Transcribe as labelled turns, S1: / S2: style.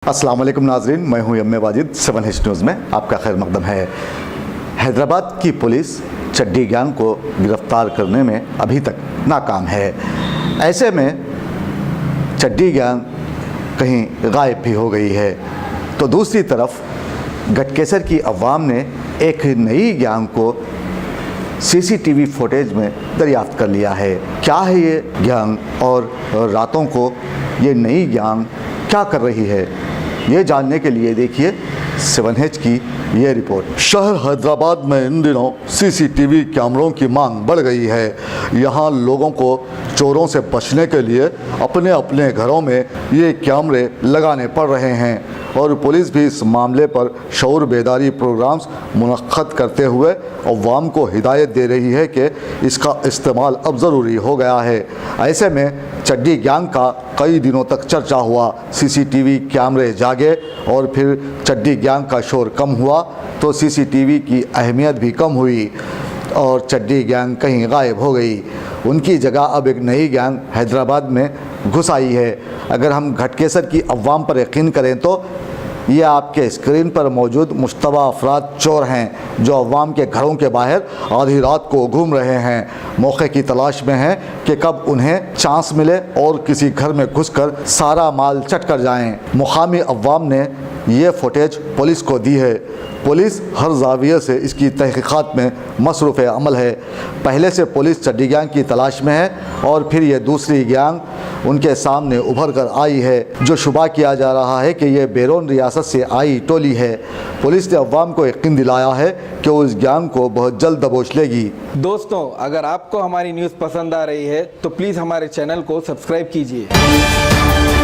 S1: अस्सलाम वालेकुम नाजरीन, मैं हूं M A Wajid. 7H news में आपका खैर मकदम है। हैदराबाद की पुलिस चड्डी गैंग को गिरफ्तार करने में अभी तक नाकाम है। ऐसे में चड्डी गैंग कहीं गायब भी हो गई है, तो दूसरी तरफ गटकेसर की अवाम ने एक नई गैंग को सीसीटीवी फुटेज में दरियाफ्त कर लिया है। क्या है ये गैंग और रातों को ये नई गैंग क्या कर रही है, ये जानने के लिए देखिए 7H की ये रिपोर्ट। शहर हैदराबाद में इन दिनों सीसीटीवी कैमरों की मांग बढ़ गई है। यहाँ लोगों को चोरों से बचने के लिए अपने अपने घरों में ये कैमरे लगाने पड़ रहे हैं और पुलिस भी इस मामले पर शऊर बेदारी प्रोग्राम्स मुनक्कद करते हुए अवाम को हिदायत दे रही है कि इसका इस्तेमाल अब ज़रूरी हो गया है। ऐसे में चड्डी गैंग का कई दिनों तक चर्चा हुआ। सीसीटीवी कैमरे जागे और फिर चड्डी गैंग का शोर कम हुआ तो सीसीटीवी की अहमियत भी कम हुई और चड्डी गैंग कहीं गायब हो गई। उनकी जगह अब एक नई गैंग हैदराबाद में घुस आई है। अगर हम घटकेसर की अवाम पर यकीन करें तो ये आपके स्क्रीन पर मौजूद मुश्तबा अफराद चोर हैं जो अवाम के घरों के बाहर आधी रात को घूम रहे हैं, मौके की तलाश में हैं कि कब उन्हें चांस मिले और किसी घर में घुसकर सारा माल चट कर जाएं। मुकामी अवाम ने ये फुटेज पुलिस को दी है। पुलिस हर जाविये से इसकी तहकीकात में मसरूफ़ अमल है। पहले से पुलिस चड्डी गैंग की तलाश में है और फिर ये दूसरी गैंग उनके सामने उभर कर आई है जो शुबा किया जा रहा है कि ये बैरून रियासत से आई टोली है। पुलिस ने अवाम को यकीन दिलाया है कि उस गैंग को बहुत जल्द दबोच लेगी।
S2: दोस्तों, अगर आपको हमारी न्यूज़ पसंद आ रही है तो प्लीज़ हमारे चैनल को सब्सक्राइब कीजिए।